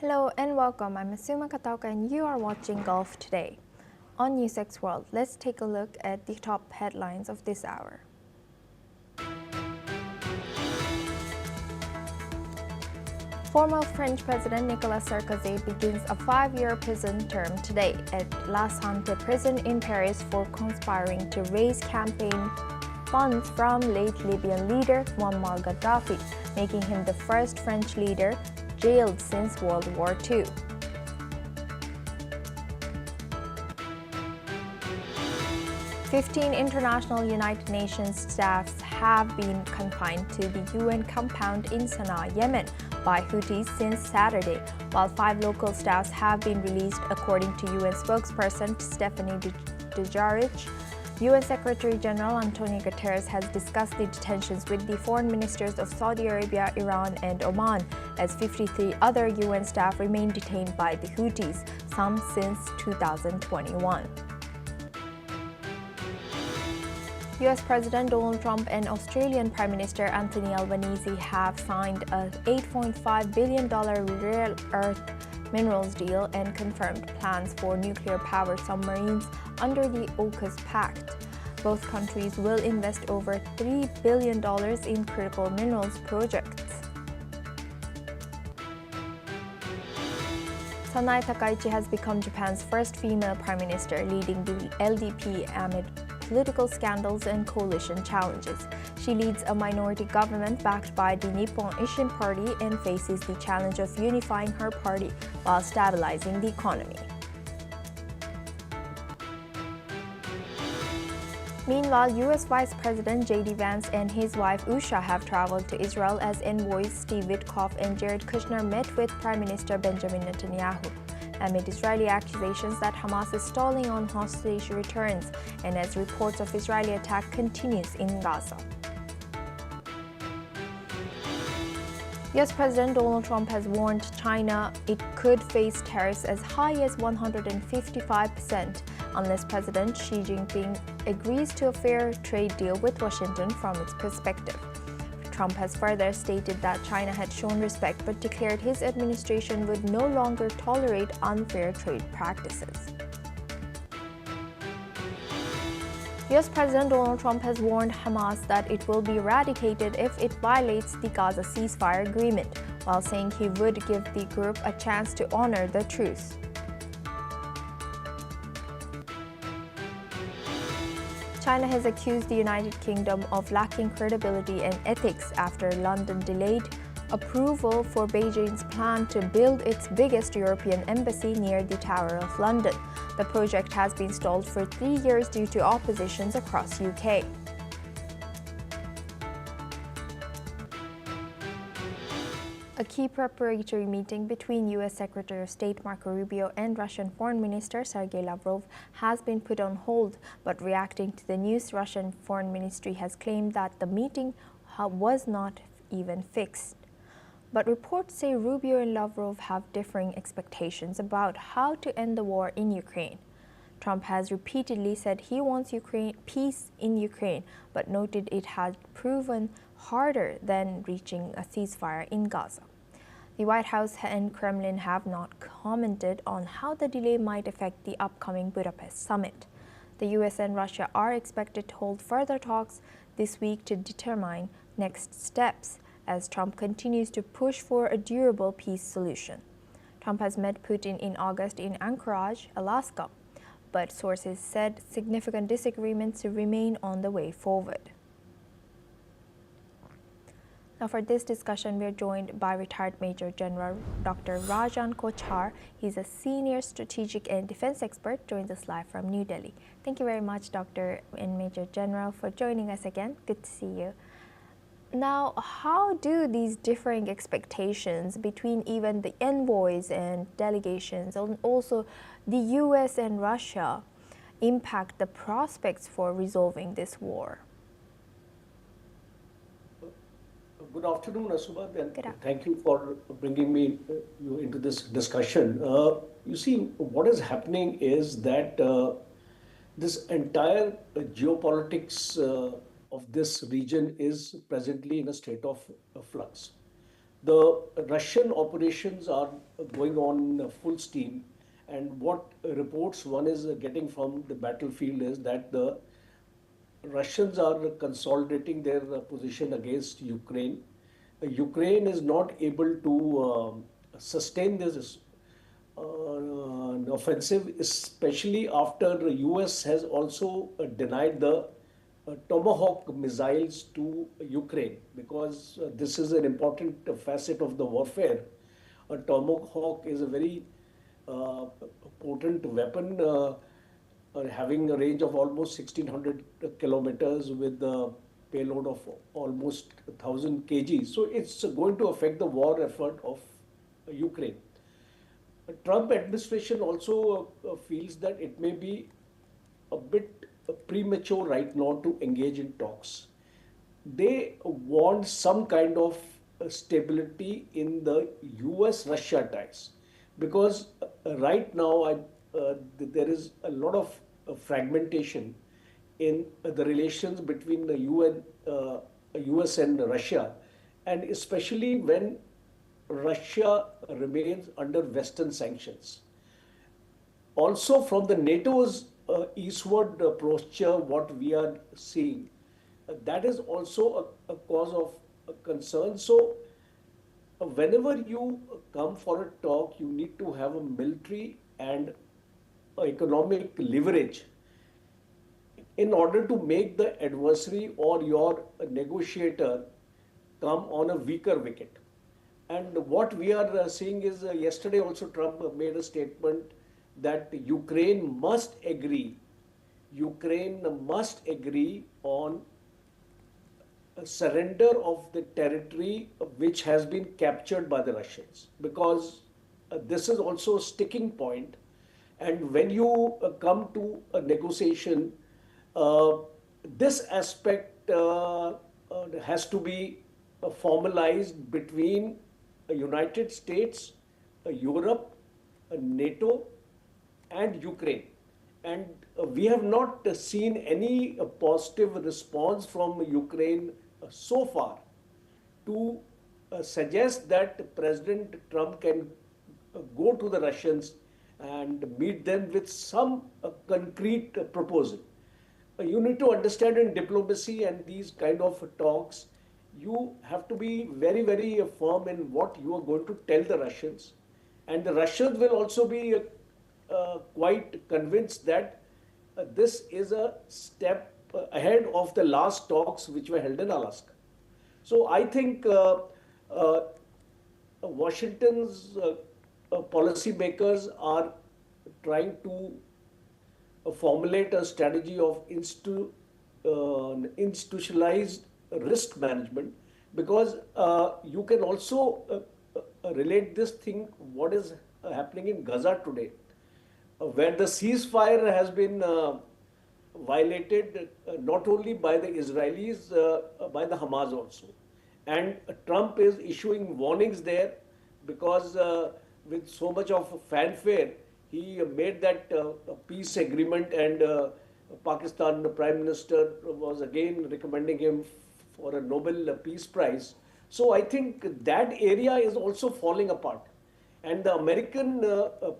Hello and welcome. I'm Asuma Katauka and you are watching Gulf Today. On NewsX World, let's take a look at the top headlines of this hour. Former French President Nicolas Sarkozy begins a 5-year prison term today at La Santé prison in Paris for conspiring to raise campaign funds from late Libyan leader Muammar Gaddafi, making him the first French leader jailed since World War II. "15 international United Nations staffs have been confined to the UN compound in Sana'a, Yemen, by Houthis since Saturday, while 5 local staffs have been released, according to UN spokesperson Stephanie Dujarric. UN Secretary General Antonio Guterres has discussed the detentions with the foreign ministers of Saudi Arabia, Iran, and Oman, as 53 other UN staff remain detained by the Houthis, some since 2021. US President Donald Trump and Australian Prime Minister Anthony Albanese have signed a $8.5 billion rare earth minerals deal and confirmed plans for nuclear-powered submarines under the AUKUS Pact. Both countries will invest over $3 billion in critical minerals projects. Sanae Takaichi has become Japan's first female prime minister, leading the LDP amid political scandals and coalition challenges. She leads a minority government backed by the Nippon Ishin Party and faces the challenge of unifying her party while stabilizing the economy. Meanwhile, U.S. Vice President J.D. Vance and his wife Usha have traveled to Israel as envoys. Steve Witkoff and Jared Kushner met with Prime Minister Benjamin Netanyahu amid Israeli accusations that Hamas is stalling on hostage returns and as reports of Israeli attack continues in Gaza. US President Donald Trump has warned China it could face tariffs as high as 155% unless President Xi Jinping agrees to a fair trade deal with Washington from its perspective. Trump has further stated that China had shown respect but declared his administration would no longer tolerate unfair trade practices. US President Donald Trump has warned Hamas that it will be eradicated if it violates the Gaza Ceasefire agreement, while saying he would give the group a chance to honor the truce. China has accused the United Kingdom of lacking credibility and ethics after London delayed approval for Beijing's plan to build its biggest European embassy near the Tower of London. The project has been stalled for 3 years due to oppositions across UK. A key preparatory meeting between U.S. Secretary of State Marco Rubio and Russian Foreign Minister Sergei Lavrov has been put on hold, but reacting to the news, Russian Foreign Ministry has claimed that the meeting was not even fixed. But reports say Rubio and Lavrov have differing expectations about how to end the war in Ukraine. Trump has repeatedly said he wants peace in Ukraine, but noted it had proven harder than reaching a ceasefire in Gaza. The White House and Kremlin have not commented on how the delay might affect the upcoming Budapest summit. The US and Russia are expected to hold further talks this week to determine next steps as Trump continues to push for a durable peace solution. Trump has met Putin in August in Anchorage, Alaska, but sources said significant disagreements remain on the way forward. Now for this discussion, we are joined by retired Major General Dr. Rajan Kochhar. He's a senior strategic and defense expert, joins us live from New Delhi. Thank you very much, Dr. and Major General, for joining us again. Good to see you. Now, how do these differing expectations between even the envoys and delegations and also the US and Russia impact the prospects for resolving this war? Good afternoon, Asuma, and thank you for bringing me you into this discussion. You see, what is happening is that this entire geopolitics of this region is presently in a state of flux. The Russian operations are going on full steam, and what reports one is getting from the battlefield is that the Russians are consolidating their position against Ukraine. Ukraine is not able to sustain this offensive, especially after the US has also denied the Tomahawk missiles to Ukraine, because this is an important facet of the warfare. A Tomahawk is a very potent weapon, having a range of almost 1600 kilometers with a payload of almost 1000 kg. So it's going to affect the war effort of Ukraine. Trump administration also feels that it may be a bit premature right now to engage in talks. They want some kind of stability in the US-Russia ties, because right now there is a lot of fragmentation in the relations between the US and Russia, and especially when Russia remains under Western sanctions. Also, from the NATO's eastward posture, what we are seeing, that is also a cause of concern. So, whenever you come for a talk, you need to have a military and economic leverage in order to make the adversary or your negotiator come on a weaker wicket. And what we are seeing is yesterday also Trump made a statement that Ukraine must agree on a surrender of the territory which has been captured by the Russians, because this is also a sticking point. And when you come to a negotiation, this aspect has to be formalized between United States, Europe, NATO, and Ukraine. And we have not seen any positive response from Ukraine so far to suggest that President Trump can go to the Russians and meet them with some concrete proposal. You need to understand, in diplomacy and these kind of talks, you have to be very, very firm in what you are going to tell the Russians. And the Russians will also be quite convinced that this is a step ahead of the last talks which were held in Alaska. So I think Washington's policymakers are trying to formulate a strategy of institutionalized risk management, because you can also relate this thing what is happening in Gaza today, where the ceasefire has been violated not only by the Israelis, by the Hamas also. And Trump is issuing warnings there, because with so much of fanfare, he made that peace agreement, and Pakistan Prime Minister was again recommending him for a Nobel Peace Prize. So I think that area is also falling apart. And the American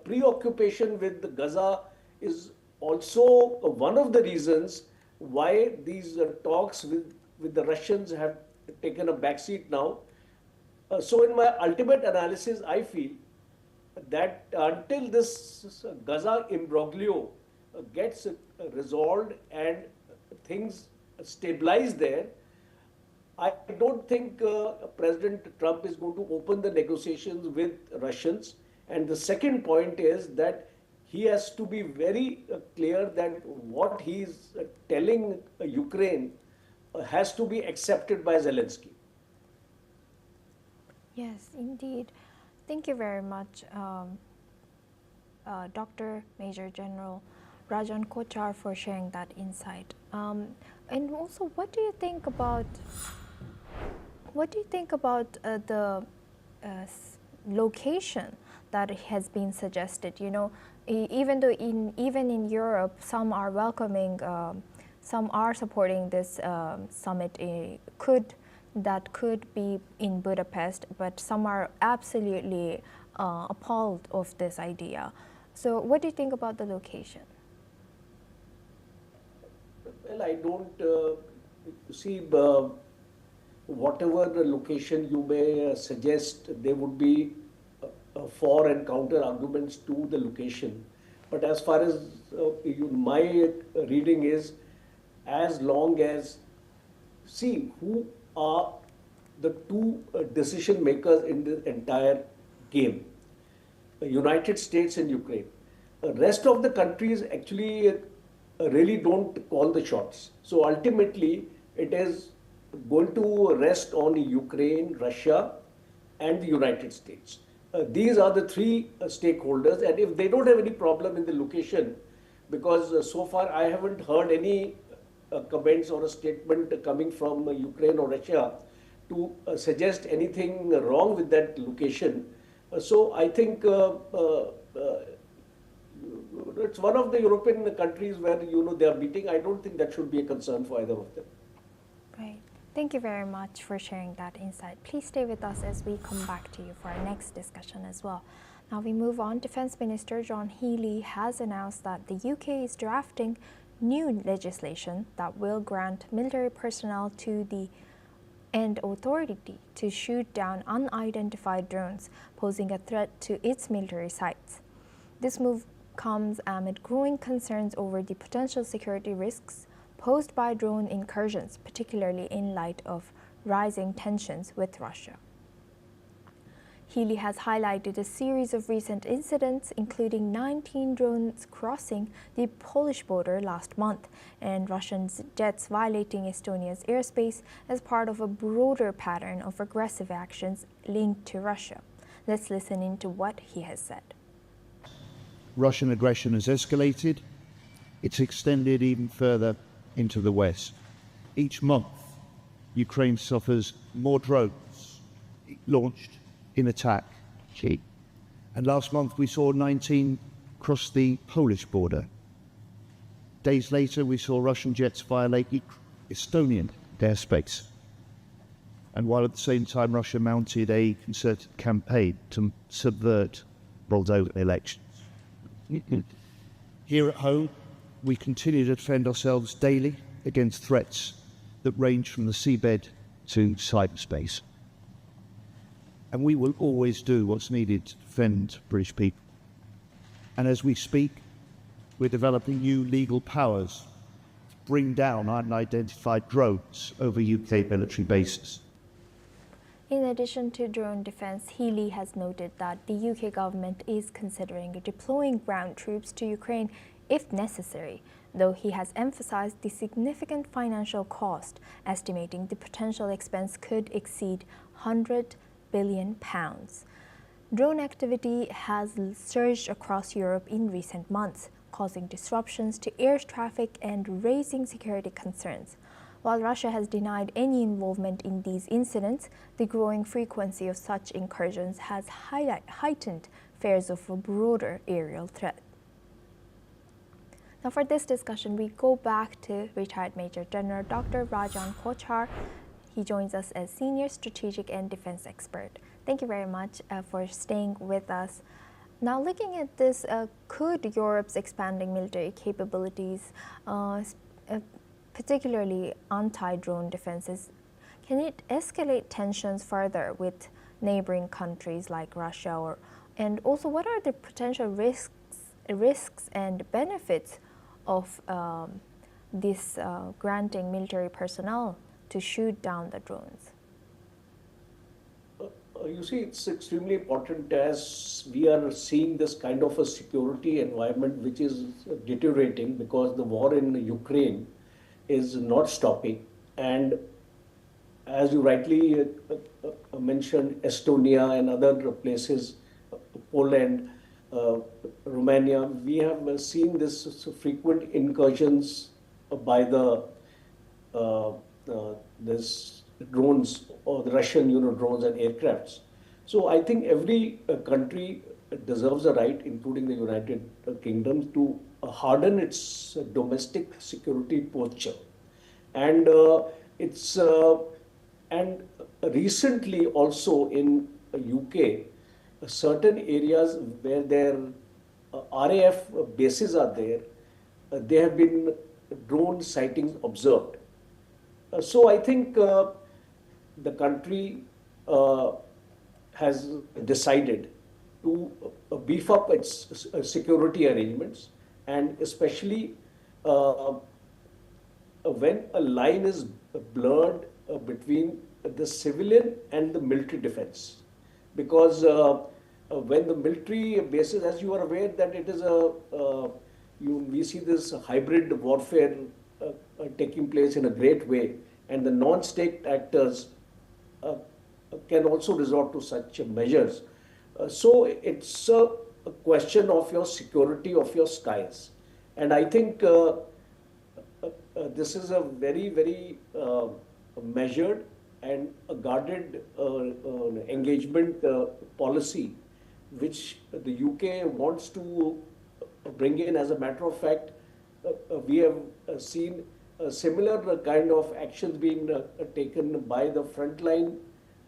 preoccupation with Gaza is also one of the reasons why these talks with the Russians have taken a backseat now. So in my ultimate analysis, I feel that until this Gaza imbroglio gets resolved and things stabilize there, I don't think President Trump is going to open the negotiations with Russians. And the second point is that he has to be very clear that what he is telling Ukraine has to be accepted by Zelensky. Yes, indeed. Thank you very much, Dr. Major General Rajan Kochar, for sharing that insight. And also, what do you think about the location that has been suggested? You know, even though even in Europe, some are welcoming some are supporting this summit. That could be in Budapest, but some are absolutely appalled of this idea. So, what do you think about the location? Well, I don't see whatever the location you may suggest, there would be for and counter arguments to the location. But as far as my reading is, as long as, see who are the two decision makers in the entire game, the United States and Ukraine. The rest of the countries actually really don't call the shots. So ultimately, it is going to rest on Ukraine, Russia, and the United States. These are the three stakeholders, and if they don't have any problem in the location, because so far I haven't heard any comments or a statement coming from Ukraine or Russia to suggest anything wrong with that location. So I think it's one of the European countries where they are meeting. I don't think that should be a concern for either of them. Right. Thank you very much for sharing that insight. Please stay with us as we come back to you for our next discussion as well. Now we move on. Defence Minister John Healey has announced that the UK is drafting new legislation that will grant military personnel to the and authority to shoot down unidentified drones posing a threat to its military sites. This move comes amid growing concerns over the potential security risks posed by drone incursions, particularly in light of rising tensions with Russia. Healey has highlighted a series of recent incidents, including 19 drones crossing the Polish border last month and Russian jets violating Estonia's airspace as part of a broader pattern of aggressive actions linked to Russia. Let's listen into what he has said. Russian aggression has escalated. It's extended even further into the west. Each month, Ukraine suffers more drones launched in attack. And last month we saw 19 cross the Polish border. Days later we saw Russian jets violate Estonian airspace. And while at the same time Russia mounted a concerted campaign to subvert Moldova elections. Here at home, we continue to defend ourselves daily against threats that range from the seabed to cyberspace. And we will always do what's needed to defend British people. And as we speak, we're developing new legal powers to bring down unidentified drones over UK military bases. In addition to drone defense, Healey has noted that the UK government is considering deploying ground troops to Ukraine if necessary, though he has emphasized the significant financial cost, estimating the potential expense could exceed £100 billion. Drone activity has surged across Europe in recent months, causing disruptions to air traffic and raising security concerns. While Russia has denied any involvement in these incidents, the growing frequency of such incursions has heightened fears of a broader aerial threat. Now for this discussion, we go back to retired Major General Dr. Rajan Kochhar. He joins us as Senior Strategic and Defense Expert. Thank you very much for staying with us. Now looking at this, could Europe's expanding military capabilities, particularly anti-drone defenses, can it escalate tensions further with neighboring countries like Russia? And also, what are the potential risks and benefits of this granting military personnel to shoot down the drones? You see, it's extremely important as we are seeing this kind of a security environment which is deteriorating because the war in Ukraine is not stopping. And as you rightly mentioned, Estonia and other places, Poland, Romania, we have seen this frequent incursions by the this drones or the Russian drones and aircrafts. So I think every country deserves a right, including the United Kingdom, to harden its domestic security posture. And it's and recently also in UK, certain areas where their RAF bases are there, there have been drone sightings observed. So I think the country has decided to beef up its security arrangements, and especially when a line is blurred between the civilian and the military defense. Because when the military bases, as you are aware, that it is we see this hybrid warfare taking place in a great way, and the non-state actors can also resort to such measures. So it's a question of your security of your skies. And I think this is a very, very measured and a guarded engagement policy, which the UK wants to bring in. As a matter of fact, we have seen similar kind of actions being taken by the frontline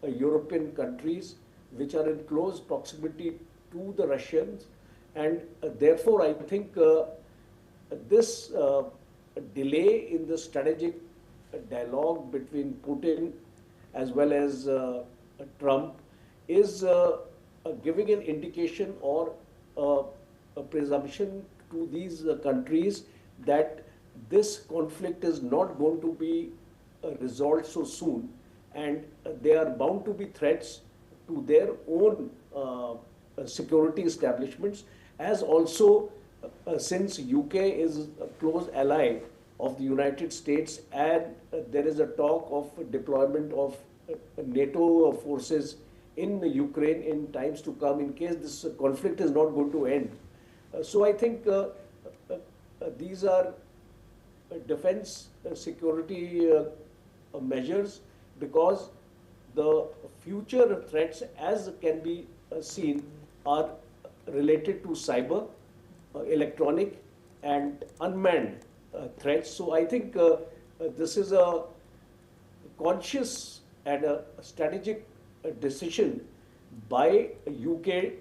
European countries, which are in close proximity to the Russians. And therefore, I think this delay in the strategic dialogue between Putin as well as Trump is giving an indication or a presumption to these countries that this conflict is not going to be resolved so soon, and there are bound to be threats to their own security establishments, as also since UK is a close ally of the United States, and there is a talk of deployment of NATO forces in Ukraine in times to come in case this conflict is not going to end. So I think these are defense security measures, because the future threats, as can be seen, are related to cyber, electronic and unmanned threats. So I think this is a conscious and a strategic decision by UK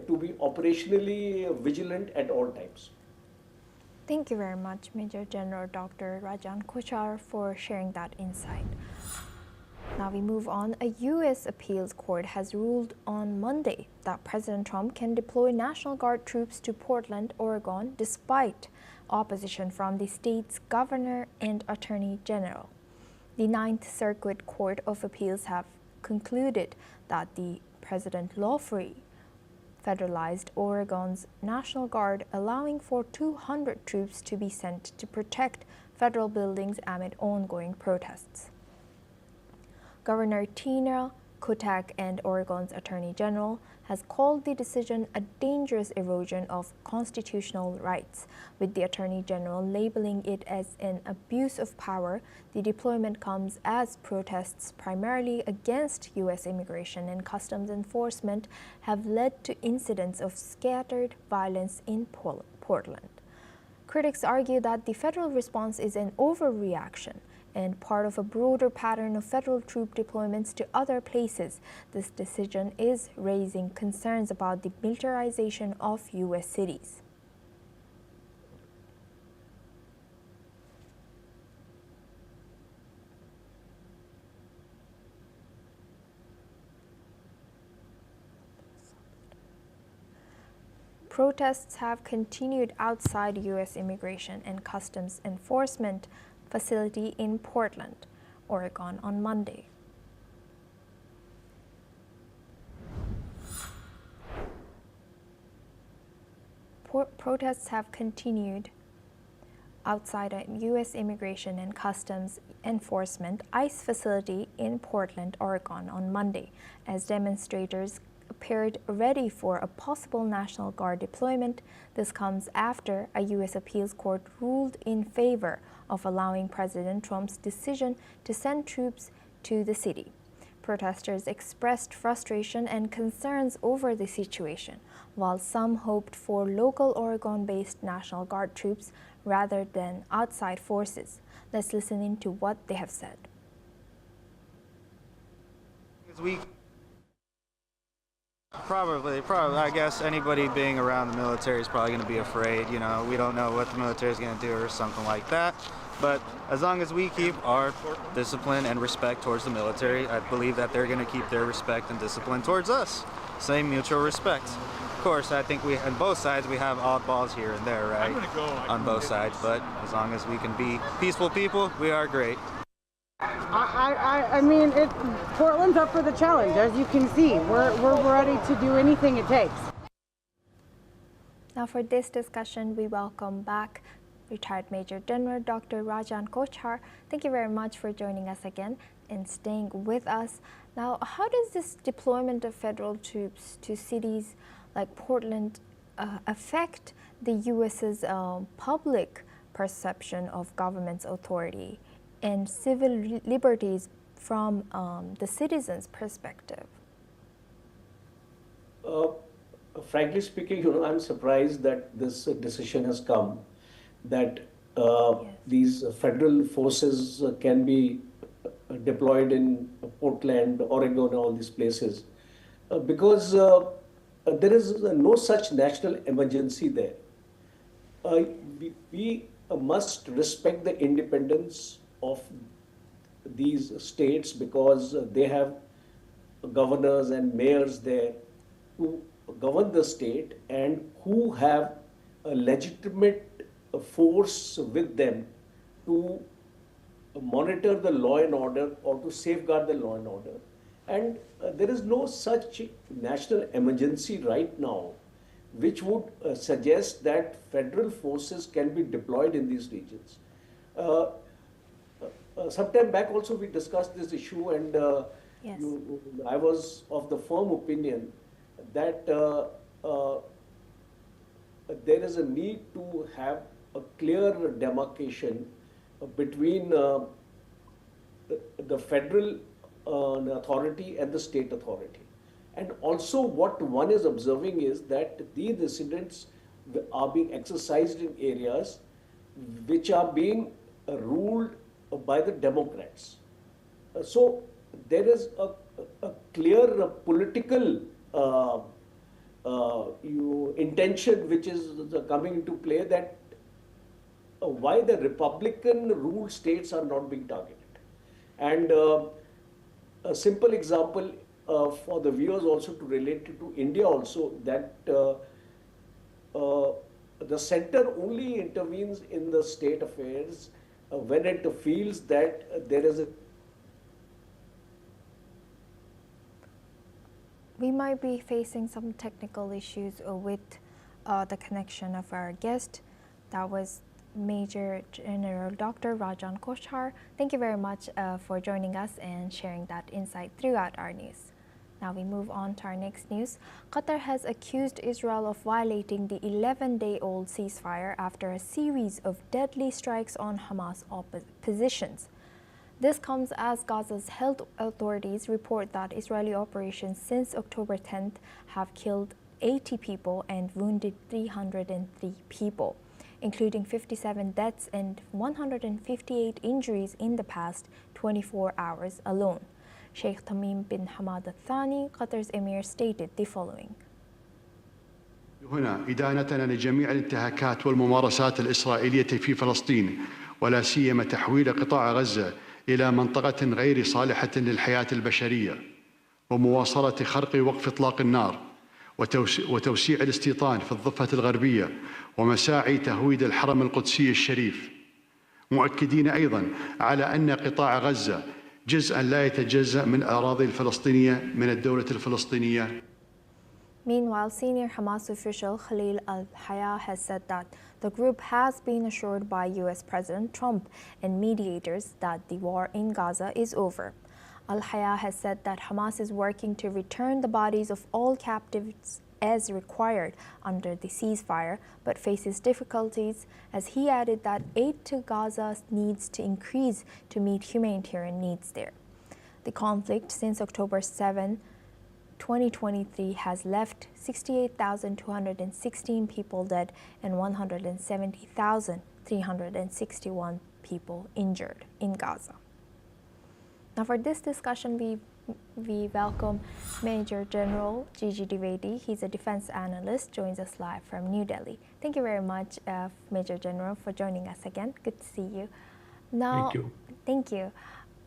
to be operationally vigilant at all times. Thank you very much, Major General Dr. Rajan Kochhar, for sharing that insight. Now we move on. A U.S. appeals court has ruled on Monday that President Trump can deploy National Guard troops to Portland, Oregon, despite opposition from the state's governor and attorney general. The Ninth Circuit Court of Appeals have concluded that the president lawfully federalized Oregon's National Guard, allowing for 200 troops to be sent to protect federal buildings amid ongoing protests. Governor Tina Kotek and Oregon's Attorney General has called the decision a dangerous erosion of constitutional rights, with the Attorney General labeling it as an abuse of power. The deployment comes as protests primarily against U.S. immigration and customs enforcement have led to incidents of scattered violence in Portland. Critics argue that the federal response is an overreaction and part of a broader pattern of federal troop deployments to other places. This decision is raising concerns about the militarization of U.S. cities. Protests have continued outside U.S. Immigration and Customs Enforcement facility in Portland, Oregon on Monday. Protests have continued outside a U.S. Immigration and Customs Enforcement ICE facility in Portland, Oregon on Monday, as demonstrators appeared ready for a possible National Guard deployment. This comes after a U.S. appeals court ruled in favor of allowing President Trump's decision to send troops to the city. Protesters expressed frustration and concerns over the situation, while some hoped for local Oregon-based National Guard troops rather than outside forces. Let's listen into what they have said. Probably, I guess anybody being around the military is probably going to be afraid. You know, we don't know what the military is going to do or something like that. But as long as we keep our discipline and respect towards the military, I believe that they're going to keep their respect and discipline towards us. Same mutual respect. Of course, I think we, on both sides, we have oddballs here and there, right? On both sides, but as long as we can be peaceful people, we are great. I mean, Portland's up for the challenge, as you can see. We're ready to do anything it takes. Now for this discussion, we welcome back retired Major General Dr. Rajan Kochhar. Thank you very much for joining us again and staying with us. Now, how does this deployment of federal troops to cities like Portland affect the U.S.'s public perception of government's authority and civil liberties from the citizens' perspective? Frankly speaking, I'm surprised that this decision has come, that these federal forces can be deployed in Portland, Oregon, all these places, because there is no such national emergency there. We must respect the independence of these states because they have governors and mayors there who govern the state and who have a legitimate force with them to monitor the law and order or to safeguard the law and order. And there is no such national emergency right now which would suggest that federal forces can be deployed in these regions. Some time back also we discussed this issue, and Yes. I was of the firm opinion that there is a need to have a clear demarcation between the federal authority and the state authority. And also what one is observing is that these incidents are being exercised in areas which are being ruled by the Democrats. So there is a clear political intention which is coming into play, that why the Republican ruled states are not being targeted. And a simple example for the viewers also to relate it to India also, that the center only intervenes in the state affairs when it feels that there is a... We might be facing some technical issues with the connection of our guest. That was Major General Dr. Rajan Kochhar. Thank you very much for joining us and sharing that insight throughout our news. Now we move on to our next news. Qatar has accused Israel of violating the 11-day-old ceasefire after a series of deadly strikes on Hamas positions. This comes as Gaza's health authorities report that Israeli operations since October 10th have killed 80 people and wounded 303 people, including 57 deaths and 158 injuries in the past 24 hours alone. Sheikh Tamim bin Hamad Al Thani, Qatar's emir, stated the following. هنا إدانتنا لجميع الانتهاكات والممارسات الإسرائيلية في فلسطين، ولا سيما تحويل قطاع غزة إلى منطقة غير صالحة للحياة البشرية، ومواصلة خرق وقف إطلاق النار، وتوسيع الاستيطان في الضفة الغربية، ومساعي تهويد الحرم القدسي الشريف، مؤكدين أيضاً على أن قطاع غزة جزءاً لا يتجزأ من الأراضي الفلسطينية من الدولة الفلسطينية. Meanwhile, senior Hamas official Khalil al-Hayya has said that the group has been assured by U.S. President Trump and mediators that the war in Gaza is over. Al-Hayya has said that Hamas is working to return the bodies of all captives as required under the ceasefire, but faces difficulties, as he added that aid to Gaza needs to increase to meet humanitarian needs there. The conflict since October 7, 2023 has left 68,216 people dead and 170,361 people injured in Gaza. Now for this discussion, we welcome Major General Gigi Dwivedi. He's a defense analyst, joins us live from New Delhi. Thank you very much, Major General, for joining us again. Good to see you. Now, thank you. Thank you.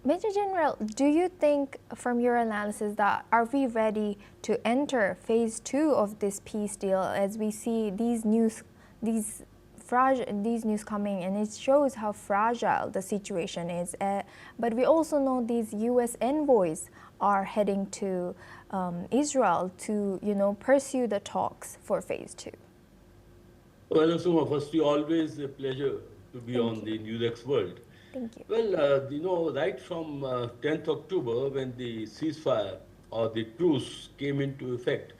Major General, do you think from your analysis that are we ready to enter phase 2 of this peace deal as we see these news coming, and it shows how fragile the situation is. But we also know these U.S. envoys are heading to Israel to, pursue the talks for phase 2. Well, Asuma, firstly, always a pleasure to be on the NewsX World. Thank you. Well, right from 10th October, when the ceasefire or the truce came into effect,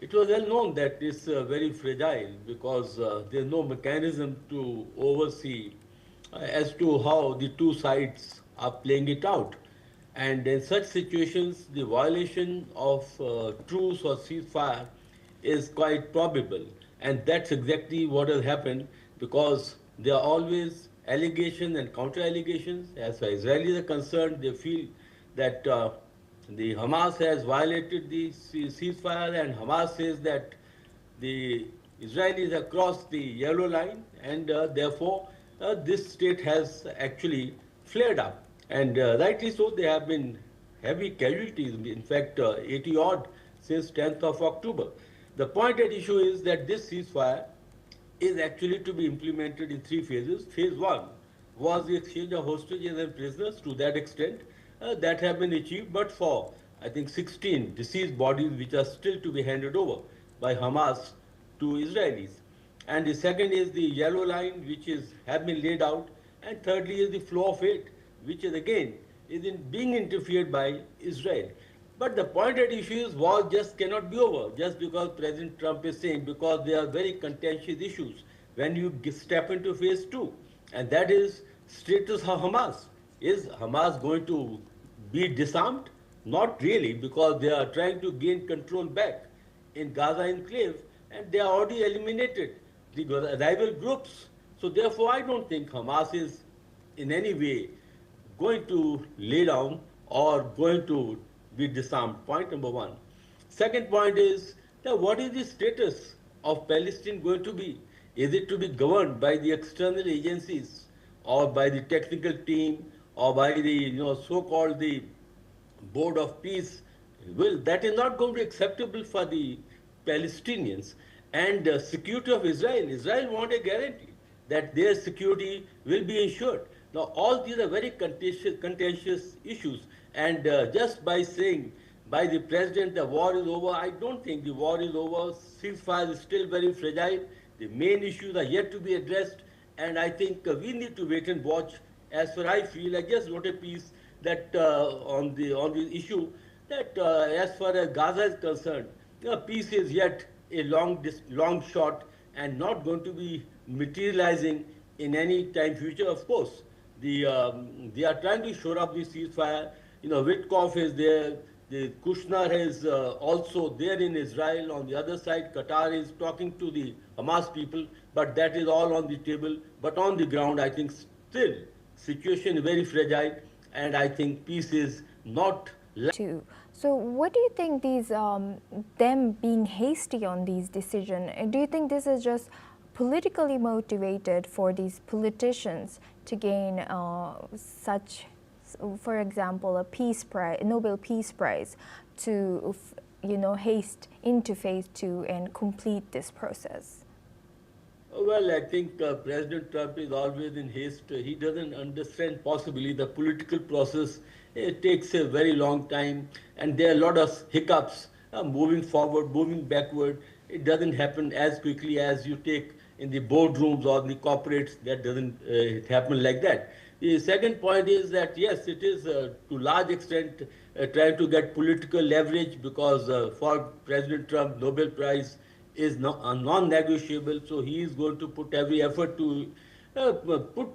it was well known that it's very fragile because there's no mechanism to oversee as to how the two sides are playing it out. And in such situations, the violation of truce or ceasefire is quite probable. And that's exactly what has happened, because there are always allegations and counter-allegations. As far as Israelis are concerned, they feel that the Hamas has violated the ceasefire, and Hamas says that the Israelis have crossed the yellow line, and therefore this state has actually flared up. And rightly so, there have been heavy casualties, in fact 80 odd since 10th of October. The point at issue is that this ceasefire is actually to be implemented in 3 phases. Phase 1 was the exchange of hostages and prisoners. To that extent, that have been achieved, but for, I think, 16 deceased bodies which are still to be handed over by Hamas to Israelis. And the second is the yellow line, which have been laid out. And thirdly is the flow of aid, which is again being interfered by Israel. But the point at issue is war just cannot be over just because President Trump is saying, because there are very contentious issues when you step into phase 2. And that is status of Hamas. Is Hamas going to be disarmed? Not really, because they are trying to gain control back in Gaza enclave, and they are already eliminated the rival groups. So therefore, I don't think Hamas is in any way going to lay down or going to be disarmed. Point number 1. Second point is that what is the status of Palestine going to be? Is it to be governed by the external agencies or by the technical team or by the so-called the Board of Peace? Well, that is not going to be acceptable for the Palestinians. And security of Israel. Israel want a guarantee that their security will be ensured. Now, all these are very contentious issues. And just by saying by the president the war is over, I don't think the war is over. Ceasefire is still very fragile. The main issues are yet to be addressed. And I think we need to wait and watch. As far as I feel, I just wrote a piece that on the issue that as far as Gaza is concerned, peace is yet a long shot and not going to be materializing in any time future. Of course, they are trying to shore up the ceasefire. Witkoff is there. The Kushner is also there in Israel. On the other side, Qatar is talking to the Hamas people, but that is all on the table. But on the ground, I think still situation is very fragile, and I think peace is not. So what do you think these them being hasty on these decisions? Do you think this is just politically motivated for these politicians to gain such, for example, a peace prize, Nobel Peace Prize, to haste into phase 2 and complete this process? Well, I think President Trump is always in haste. He doesn't understand possibly the political process. It takes a very long time, and there are a lot of hiccups, moving forward, moving backward. It doesn't happen as quickly as you take in the boardrooms or the corporates. That doesn't happen like that. The second point is that, yes, it is to large extent trying to get political leverage, because for President Trump, Nobel Prize is non-negotiable. So he is going to put every effort to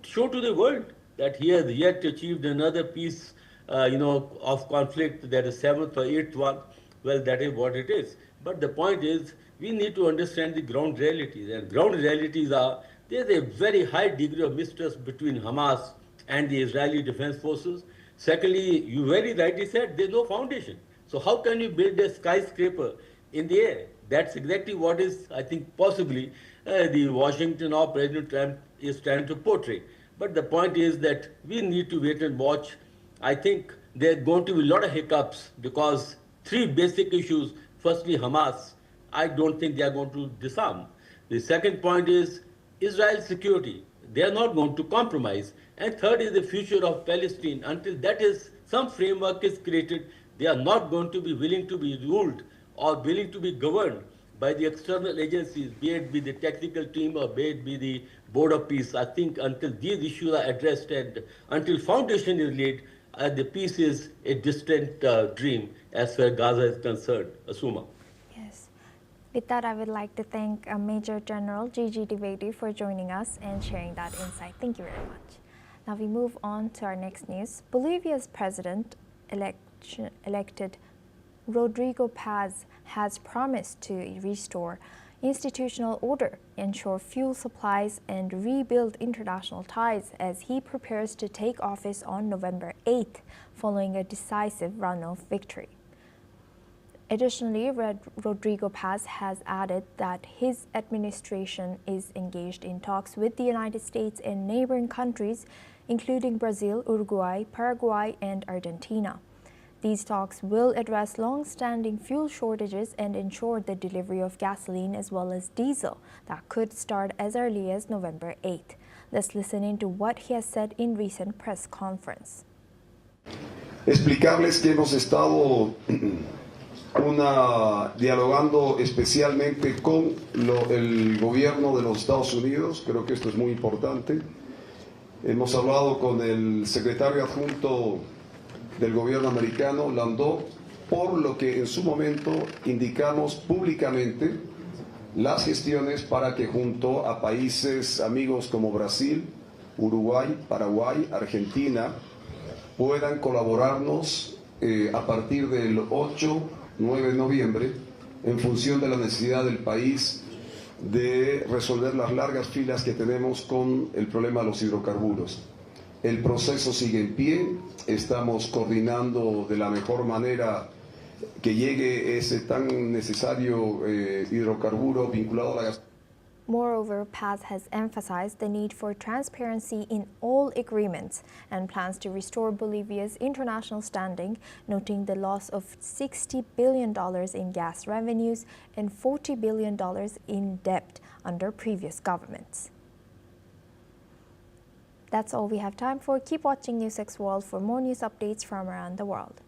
show to the world that he has yet achieved another peace of conflict, that is seventh or eighth one, well, that is what it is. But the point is, we need to understand the ground realities. And ground realities are, there's a very high degree of mistrust between Hamas and the Israeli Defense Forces. Secondly, you very rightly said, there's no foundation. So how can you build a skyscraper in the air? That's exactly what is, I think, possibly the Washington or President Trump is trying to portray. But the point is that we need to wait and watch. I think there are going to be a lot of hiccups because three basic issues. Firstly, Hamas, I don't think they are going to disarm. The second point is Israel's security. They are not going to compromise. And third is the future of Palestine. Until that is, some framework is created, they are not going to be willing to be ruled or willing to be governed by the external agencies, be it be the technical team or be it be the Board of Peace. I think until these issues are addressed and until foundation is laid, the peace is a distant dream as far as Gaza is concerned. Asuma. Yes. With that, I would like to thank Major General Gigi Dwivedi for joining us and sharing that insight. Thank you very much. Now we move on to our next news. Bolivia's president-elected Rodrigo Paz has promised to restore institutional order, ensure fuel supplies, and rebuild international ties as he prepares to take office on November 8th, following a decisive runoff victory. Additionally, Rodrigo Paz has added that his administration is engaged in talks with the United States and neighboring countries, including Brazil, Uruguay, Paraguay, and Argentina. These talks will address long-standing fuel shortages and ensure the delivery of gasoline as well as diesel that could start as early as November 8th. Let's listen into what he has said in recent press conference. Explicarles que hemos estado dialogando especialmente con el gobierno de los Estados Unidos. Creo que esto es muy importante. Hemos hablado con el secretario adjunto del gobierno americano, Landau, por lo que en su momento indicamos públicamente las gestiones para que junto a países amigos como Brasil, Uruguay, Paraguay, Argentina, puedan colaborarnos a partir del 8-9 de noviembre en función de la necesidad del país de resolver las largas filas que tenemos con el problema de los hidrocarburos. El proceso sigue en pie, estamos coordinando de la mejor manera que llegue ese tan necesario hidrocarburo vinculado a la gasolina. Moreover, Paz has emphasized the need for transparency in all agreements and plans to restore Bolivia's international standing, noting the loss of $60 billion in gas revenues and $40 billion in debt under previous governments. That's all we have time for. Keep watching NewsX World for more news updates from around the world.